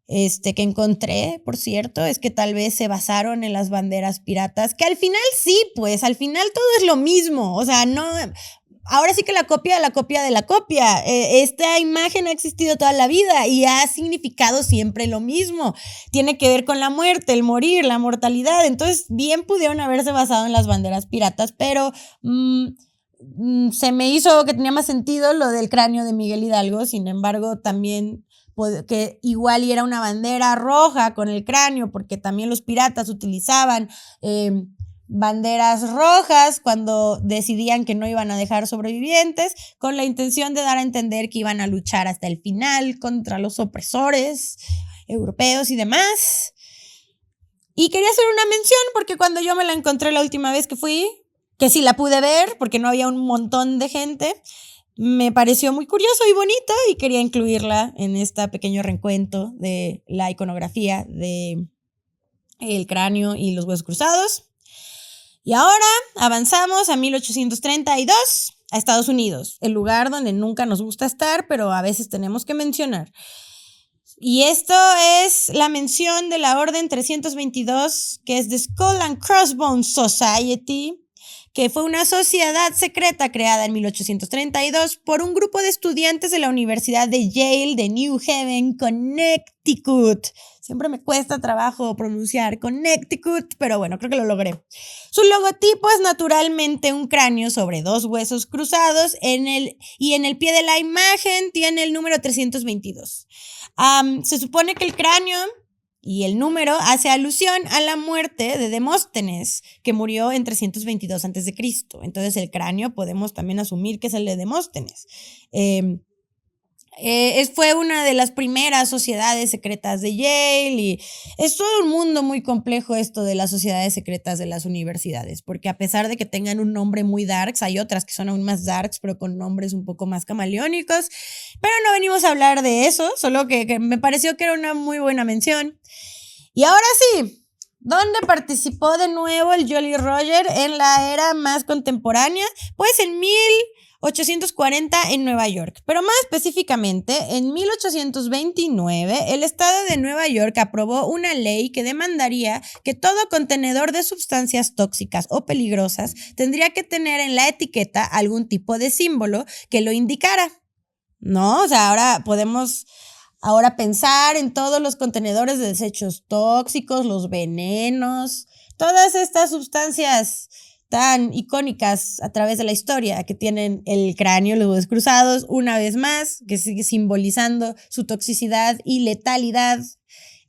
encontré, por cierto, es que tal vez se basaron en las banderas piratas, que al final sí, pues, al final todo es lo mismo, o sea, no... Ahora sí que la copia de la copia de la copia. Esta imagen ha existido toda la vida y ha significado siempre lo mismo. Tiene que ver con la muerte, el morir, la mortalidad. Entonces, bien pudieron haberse basado en las banderas piratas, pero se me hizo que tenía más sentido lo del cráneo de Miguel Hidalgo. Sin embargo, también que igual y era una bandera roja con el cráneo, porque también los piratas utilizaban banderas rojas cuando decidían que no iban a dejar sobrevivientes, con la intención de dar a entender que iban a luchar hasta el final contra los opresores europeos y demás. Y quería hacer una mención porque cuando yo me la encontré la última vez que fui, que sí la pude ver porque no había un montón de gente, me pareció muy curioso y bonito y quería incluirla en este pequeño recuento de la iconografía de el cráneo y los huesos cruzados. Y ahora avanzamos a 1832, a Estados Unidos, el lugar donde nunca nos gusta estar, pero a veces tenemos que mencionar. Y esto es la mención de la Orden 322, que es The Skull and Crossbones Society, que fue una sociedad secreta creada en 1832 por un grupo de estudiantes de la Universidad de Yale de New Haven, Connecticut. Siempre me cuesta trabajo pronunciar Connecticut, pero bueno, creo que lo logré. Su logotipo es naturalmente un cráneo sobre dos huesos cruzados y en el pie de la imagen tiene el número 322. Se supone que el cráneo y el número hace alusión a la muerte de Demóstenes, que murió en 322 a.C. Entonces el cráneo podemos también asumir que es el de Demóstenes. Fue una de las primeras sociedades secretas de Yale y es todo un mundo muy complejo esto de las sociedades secretas de las universidades, porque a pesar de que tengan un nombre muy darks, hay otras que son aún más darks, pero con nombres un poco más camaleónicos, pero no venimos a hablar de eso, solo que me pareció que era una muy buena mención. Y ahora sí, ¿dónde participó de nuevo el Jolly Roger en la era más contemporánea? Pues en 1840 en Nueva York, pero más específicamente en 1829 el estado de Nueva York aprobó una ley que demandaría que todo contenedor de sustancias tóxicas o peligrosas tendría que tener en la etiqueta algún tipo de símbolo que lo indicara, ¿no? O sea, ahora podemos pensar en todos los contenedores de desechos tóxicos, los venenos, todas estas sustancias tan icónicas a través de la historia que tienen el cráneo, los huesos cruzados, una vez más, que sigue simbolizando su toxicidad y letalidad.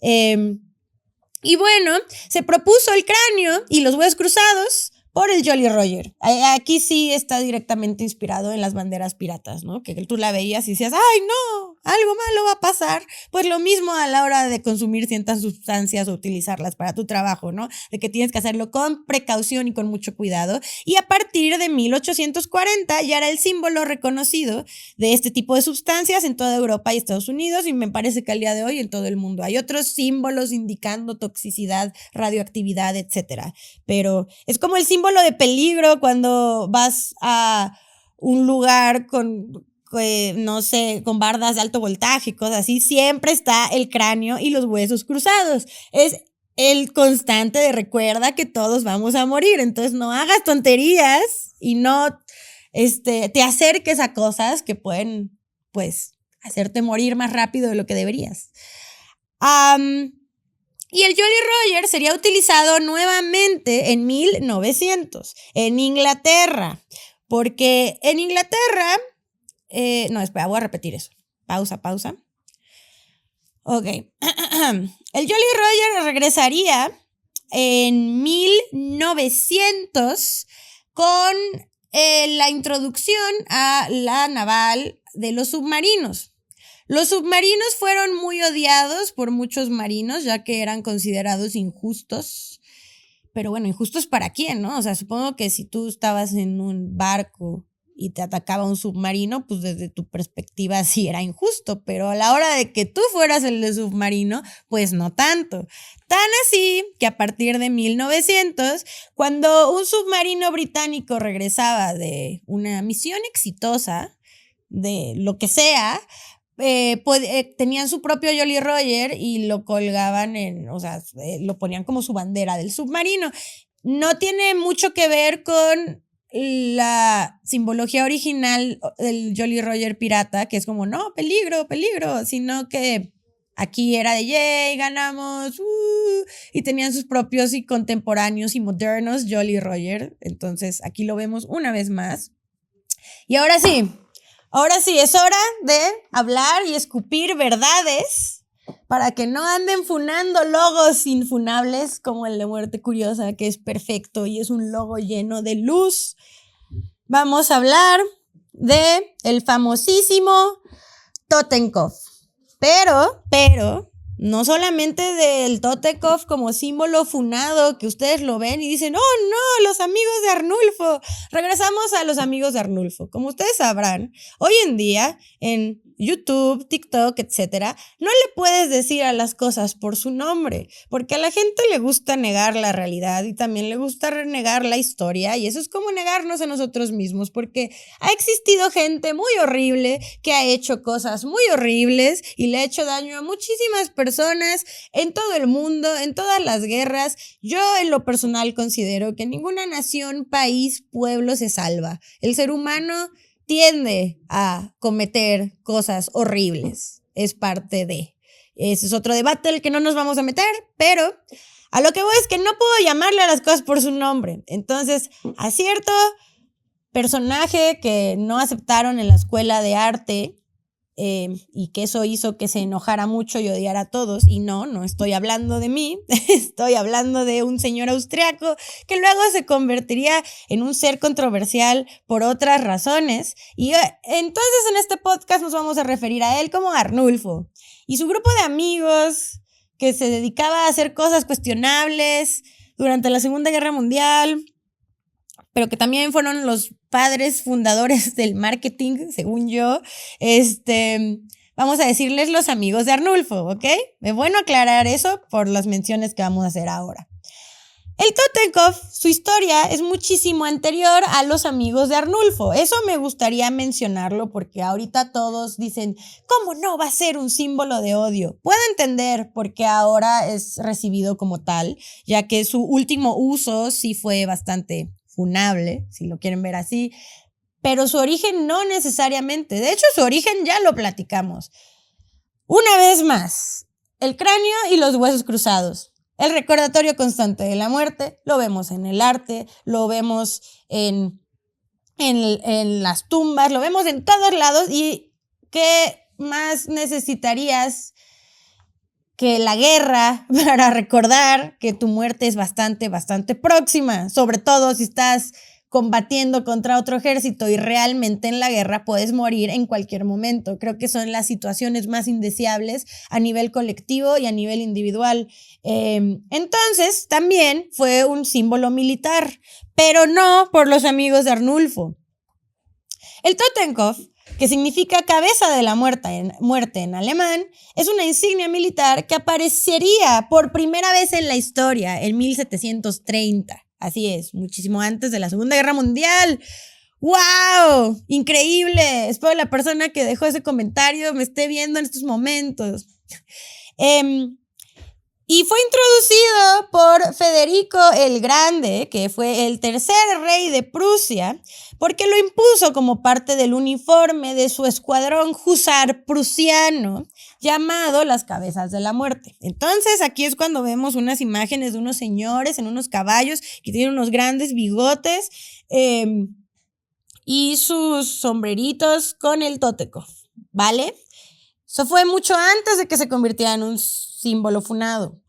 Y bueno, se propuso el cráneo y los huesos cruzados por el Jolly Roger. Aquí sí está directamente inspirado en las banderas piratas, ¿no? Que tú la veías y decías, ¡ay, no! Algo malo va a pasar. Pues lo mismo a la hora de consumir ciertas sustancias o utilizarlas para tu trabajo, ¿no? De que tienes que hacerlo con precaución y con mucho cuidado. Y a partir de 1840 ya era el símbolo reconocido de este tipo de sustancias en toda Europa y Estados Unidos, y me parece que al día de hoy en todo el mundo hay otros símbolos indicando toxicidad, radioactividad, etcétera. Pero es como el símbolo de peligro cuando vas a un lugar con no sé, con bardas de alto voltaje, cosas así, siempre está el cráneo y los huesos cruzados. Es el constante de recuerda que todos vamos a morir, entonces no hagas tonterías y no te acerques a cosas que pueden, pues, hacerte morir más rápido de lo que deberías. Y el Jolly Roger sería utilizado nuevamente en 1900, en Inglaterra, porque en Inglaterra, no, espera, voy a repetir eso. Pausa. Ok. El Jolly Roger regresaría en 1900 con la introducción a la naval de los submarinos. Los submarinos fueron muy odiados por muchos marinos, ya que eran considerados injustos. Pero bueno, ¿injustos para quién, no? O sea, supongo que si tú estabas en un barco y te atacaba un submarino, pues desde tu perspectiva sí era injusto, pero a la hora de que tú fueras el de submarino, pues no tanto. Tan así que a partir de 1900, cuando un submarino británico regresaba de una misión exitosa, de lo que sea, tenían su propio Jolly Roger y lo colgaban lo ponían como su bandera del submarino. No tiene mucho que ver con la simbología original del Jolly Roger pirata, que es como, no, peligro, sino que aquí era de, yay, ganamos, y tenían sus propios y contemporáneos y modernos Jolly Roger. Entonces aquí lo vemos una vez más. Y ahora sí, es hora de hablar y escupir verdades para que no anden funando logos infunables como el de Muerte Curiosa, que es perfecto y es un logo lleno de luz. Vamos a hablar de el famosísimo Totenkopf. Pero no solamente del Totenkopf como símbolo funado que ustedes lo ven y dicen, oh no, los amigos de Arnulfo. Regresamos a los amigos de Arnulfo. Como ustedes sabrán, hoy en día en YouTube, TikTok, etcétera, no le puedes decir a las cosas por su nombre, porque a la gente le gusta negar la realidad y también le gusta negar la historia, y eso es como negarnos a nosotros mismos, porque ha existido gente muy horrible que ha hecho cosas muy horribles y le ha hecho daño a muchísimas personas en todo el mundo, en todas las guerras. Yo en lo personal considero que ninguna nación, país, pueblo se salva. El ser humano tiende a cometer cosas horribles. Es parte de. Ese es otro debate al que no nos vamos a meter, pero a lo que voy es que no puedo llamarle a las cosas por su nombre. Entonces, a cierto personaje que no aceptaron en la escuela de arte, y que eso hizo que se enojara mucho y odiara a todos, y no estoy hablando de mí, estoy hablando de un señor austriaco que luego se convertiría en un ser controversial por otras razones, y entonces en este podcast nos vamos a referir a él como Arnulfo y su grupo de amigos que se dedicaba a hacer cosas cuestionables durante la Segunda Guerra Mundial, pero que también fueron los padres fundadores del marketing, según yo. Vamos a decirles los amigos de Arnulfo, ¿ok? Es bueno aclarar eso por las menciones que vamos a hacer ahora. El Totenkopf, su historia es muchísimo anterior a los amigos de Arnulfo. Eso me gustaría mencionarlo porque ahorita todos dicen, ¿cómo no va a ser un símbolo de odio? Puedo entender por qué ahora es recibido como tal, ya que su último uso sí fue bastante funable, si lo quieren ver así, pero su origen no necesariamente. De hecho, su origen ya lo platicamos. Una vez más, el cráneo y los huesos cruzados. El recordatorio constante de la muerte, lo vemos en el arte, lo vemos en las tumbas, lo vemos en todos lados. ¿Y qué más necesitarías que la guerra para recordar que tu muerte es bastante próxima? Sobre todo si estás combatiendo contra otro ejército y realmente en la guerra puedes morir en cualquier momento. Creo que son las situaciones más indeseables a nivel colectivo y a nivel individual. Entonces también fue un símbolo militar, pero no por los amigos de Arnulfo. El Totenkopf, que significa cabeza de la muerte en alemán, es una insignia militar que aparecería por primera vez en la historia en 1730. Así es, muchísimo antes de la Segunda Guerra Mundial. ¡Wow! ¡Increíble! Espero la persona que dejó ese comentario me esté viendo en estos momentos. Y fue introducido por Federico el Grande, que fue el tercer rey de Prusia, porque lo impuso como parte del uniforme de su escuadrón husar prusiano, llamado las Cabezas de la Muerte. Entonces aquí es cuando vemos unas imágenes de unos señores en unos caballos que tienen unos grandes bigotes y sus sombreritos con el Totekov, ¿vale? Eso fue mucho antes de que se convirtiera en un símbolo funado.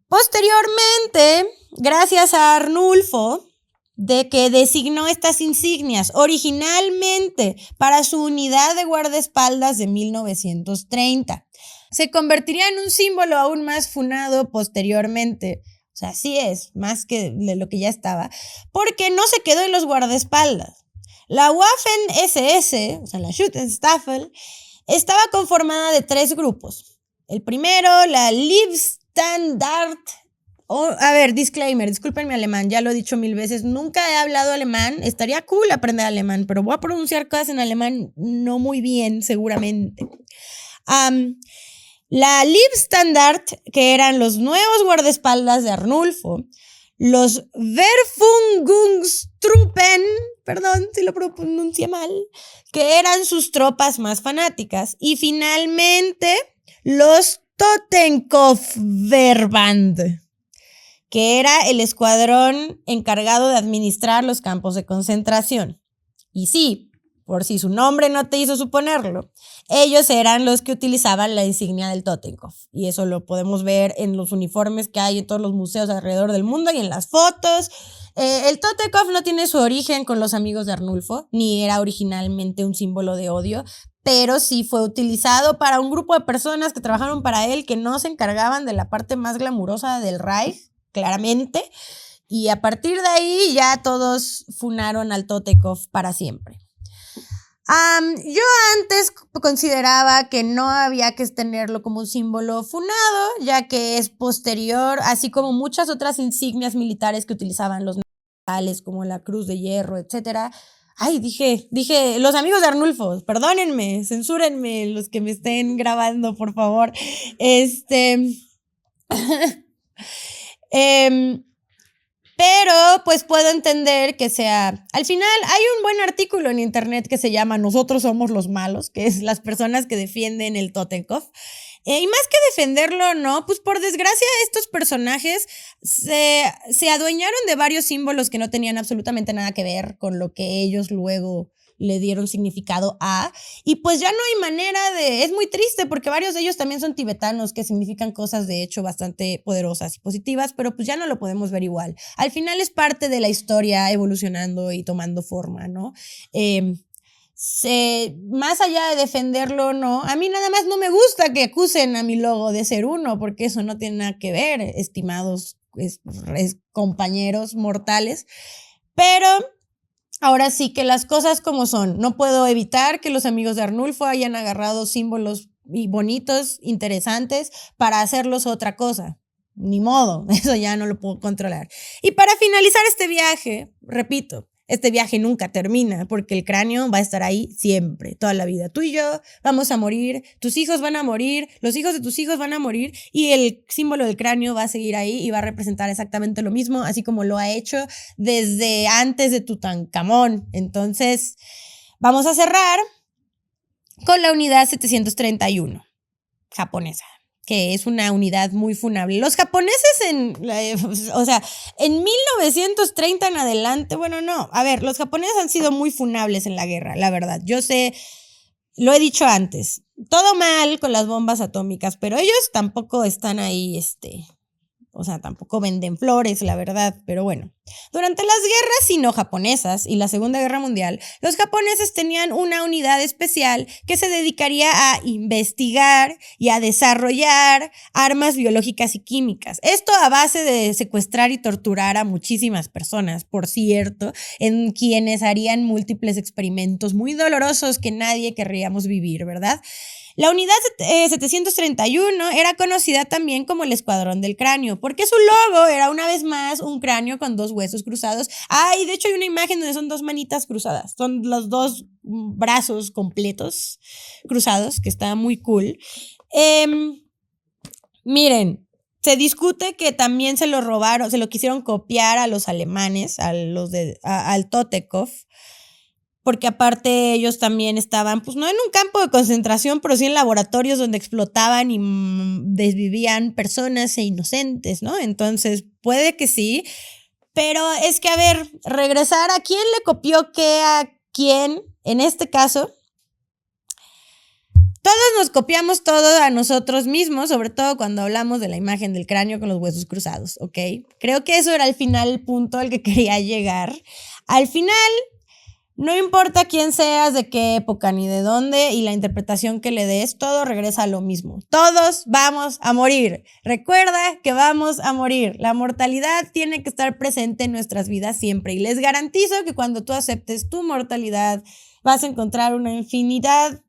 Posteriormente, gracias a Arnulfo, de que designó estas insignias originalmente para su unidad de guardaespaldas de 1930, se convertiría en un símbolo aún más funado posteriormente. O sea, sí es, más que de lo que ya estaba, porque no se quedó en los guardaespaldas. La Waffen-SS, o sea, la Schutzstaffel, estaba conformada de 3 grupos. El primero, la Leibstandarte. A ver, disclaimer, disculpen mi alemán, ya lo he dicho 1000 veces, nunca he hablado alemán, estaría cool aprender alemán, pero voy a pronunciar cosas en alemán no muy bien, seguramente. La Leibstandarte, que eran los nuevos guardaespaldas de Arnulfo, los Verfungungstruppen, perdón si lo pronuncié mal, que eran sus tropas más fanáticas, y finalmente los Totenkopfverband, que era el escuadrón encargado de administrar los campos de concentración. Y sí, por si su nombre no te hizo suponerlo, ellos eran los que utilizaban la insignia del Totenkopf. Y eso lo podemos ver en los uniformes que hay en todos los museos alrededor del mundo y en las fotos. El Totenkopf no tiene su origen con los amigos de Arnulfo, ni era originalmente un símbolo de odio, pero sí fue utilizado para un grupo de personas que trabajaron para él, que no se encargaban de la parte más glamurosa del Reich, claramente, y a partir de ahí ya todos funaron al Totekov para siempre. Yo antes consideraba que no había que tenerlo como un símbolo funado, ya que es posterior, así como muchas otras insignias militares que utilizaban los nazis, como la Cruz de Hierro, etc. Ay, dije, los amigos de Arnulfo, perdónenme, censúrenme los que me estén grabando, por favor. Pero pues puedo entender que sea, al final hay un buen artículo en internet que se llama Nosotros somos los malos, que es las personas que defienden el Totenkopf. Y más que defenderlo, no, pues por desgracia estos personajes se adueñaron de varios símbolos que no tenían absolutamente nada que ver con lo que ellos luego le dieron significado a, y pues ya no hay manera es muy triste porque varios de ellos también son tibetanos que significan cosas de hecho bastante poderosas y positivas, pero pues ya no lo podemos ver igual. Al final es parte de la historia evolucionando y tomando forma, ¿no? Más allá de defenderlo, no, a mí nada más no me gusta que acusen a mi logo de ser uno, porque eso no tiene nada que ver, estimados compañeros mortales, pero ahora sí que las cosas como son. No puedo evitar que los amigos de Arnulfo hayan agarrado símbolos bonitos, interesantes, para hacerlos otra cosa. Ni modo, eso ya no lo puedo controlar. Y para finalizar este viaje, repito, este viaje nunca termina porque el cráneo va a estar ahí siempre, toda la vida. Tú y yo vamos a morir, tus hijos van a morir, los hijos de tus hijos van a morir y el símbolo del cráneo va a seguir ahí y va a representar exactamente lo mismo, así como lo ha hecho desde antes de Tutankamón. Entonces, vamos a cerrar con la unidad 731, japonesa, que es una unidad muy funable. Los japoneses en 1930 en adelante, bueno, no, a ver, los japoneses han sido muy funables en la guerra, la verdad. Yo sé, lo he dicho antes, todo mal con las bombas atómicas, pero ellos tampoco están ahí, tampoco venden flores, la verdad, pero bueno. Durante las guerras sino-japonesas y la Segunda Guerra Mundial, los japoneses tenían una unidad especial que se dedicaría a investigar y a desarrollar armas biológicas y químicas. Esto a base de secuestrar y torturar a muchísimas personas, por cierto, en quienes harían múltiples experimentos muy dolorosos que nadie querríamos vivir, ¿verdad? La unidad 731 era conocida también como el Escuadrón del Cráneo, porque su logo era una vez más un cráneo con 2 huesos cruzados. Y de hecho hay una imagen donde son 2 manitas cruzadas, son los 2 brazos completos cruzados, que está muy cool. Miren, Se discute que también se lo robaron, se lo quisieron copiar a los alemanes, al Totekov, porque aparte ellos también estaban, pues no en un campo de concentración, pero sí en laboratorios donde explotaban y desvivían personas e inocentes, ¿no? Entonces, puede que sí, pero es que, a ver, regresar a quién le copió qué a quién, en este caso, todos nos copiamos todo a nosotros mismos, sobre todo cuando hablamos de la imagen del cráneo con los huesos cruzados, ¿ok? Creo que eso era al final el punto al que quería llegar. Al final, no importa quién seas, de qué época ni de dónde y la interpretación que le des, todo regresa a lo mismo. Todos vamos a morir. Recuerda que vamos a morir. La mortalidad tiene que estar presente en nuestras vidas siempre y les garantizo que cuando tú aceptes tu mortalidad vas a encontrar una infinita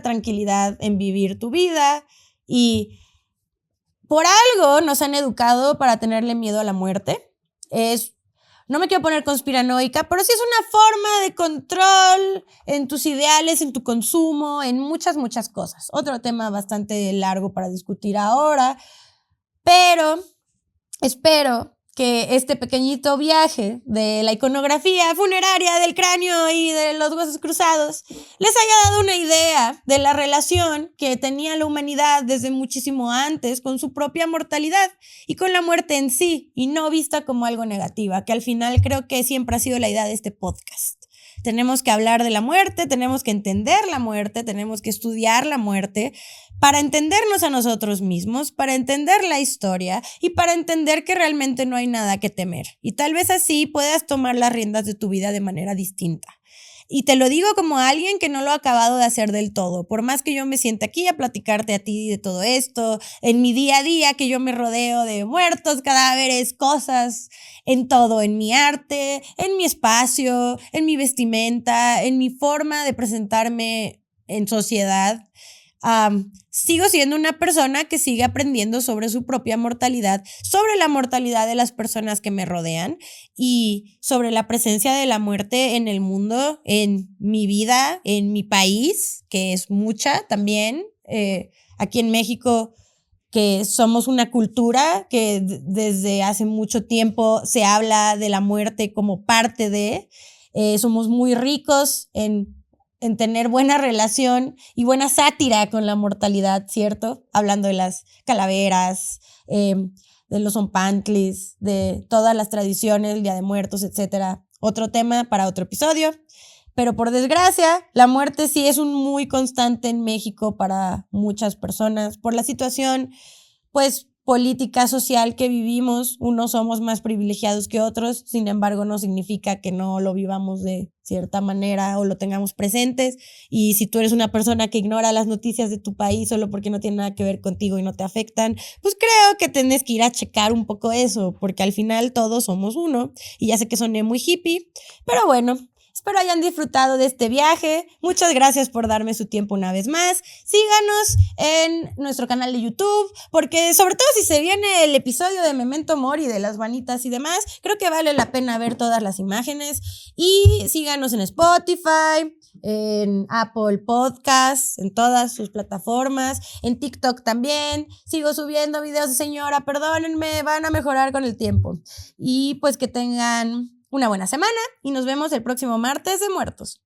tranquilidad en vivir tu vida y por algo nos han educado para tenerle miedo a la muerte. No me quiero poner conspiranoica, pero sí es una forma de control en tus ideales, en tu consumo, en muchas, muchas cosas. Otro tema bastante largo para discutir ahora, pero espero que este pequeñito viaje de la iconografía funeraria del cráneo y de los huesos cruzados les haya dado una idea de la relación que tenía la humanidad desde muchísimo antes con su propia mortalidad y con la muerte en sí, y no vista como algo negativa, que al final creo que siempre ha sido la idea de este podcast. Tenemos que hablar de la muerte, tenemos que entender la muerte, tenemos que estudiar la muerte para entendernos a nosotros mismos, para entender la historia y para entender que realmente no hay nada que temer. Y tal vez así puedas tomar las riendas de tu vida de manera distinta. Y te lo digo como alguien que no lo ha acabado de hacer del todo. Por más que yo me siente aquí a platicarte a ti de todo esto, en mi día a día que yo me rodeo de muertos, cadáveres, cosas, en todo, en mi arte, en mi espacio, en mi vestimenta, en mi forma de presentarme en sociedad. Sigo siendo una persona que sigue aprendiendo sobre su propia mortalidad, sobre la mortalidad de las personas que me rodean y sobre la presencia de la muerte en el mundo, en mi vida, en mi país, que es mucha también. Aquí en México, que somos una cultura que desde hace mucho tiempo se habla de la muerte como parte de, somos muy ricos en tener buena relación y buena sátira con la mortalidad, ¿cierto? Hablando de las calaveras, de los zompantlis, de todas las tradiciones, el Día de Muertos, etc. Otro tema para otro episodio. Pero por desgracia, la muerte sí es un muy constante en México para muchas personas por la situación, pues, política social que vivimos. Unos somos más privilegiados que otros, sin embargo no significa que no lo vivamos de cierta manera o lo tengamos presentes, y si tú eres una persona que ignora las noticias de tu país solo porque no tienen nada que ver contigo y no te afectan, pues creo que tienes que ir a checar un poco eso, porque al final todos somos uno, y ya sé que soné muy hippie, pero bueno. Espero hayan disfrutado de este viaje. Muchas gracias por darme su tiempo una vez más. Síganos en nuestro canal de YouTube, porque sobre todo si se viene el episodio de Memento Mori, de las vanitas y demás, creo que vale la pena ver todas las imágenes. Y síganos en Spotify, en Apple Podcasts, en todas sus plataformas, en TikTok también. Sigo subiendo videos de señora, perdónenme, van a mejorar con el tiempo. Y pues que tengan una buena semana y nos vemos el próximo martes de Muertos.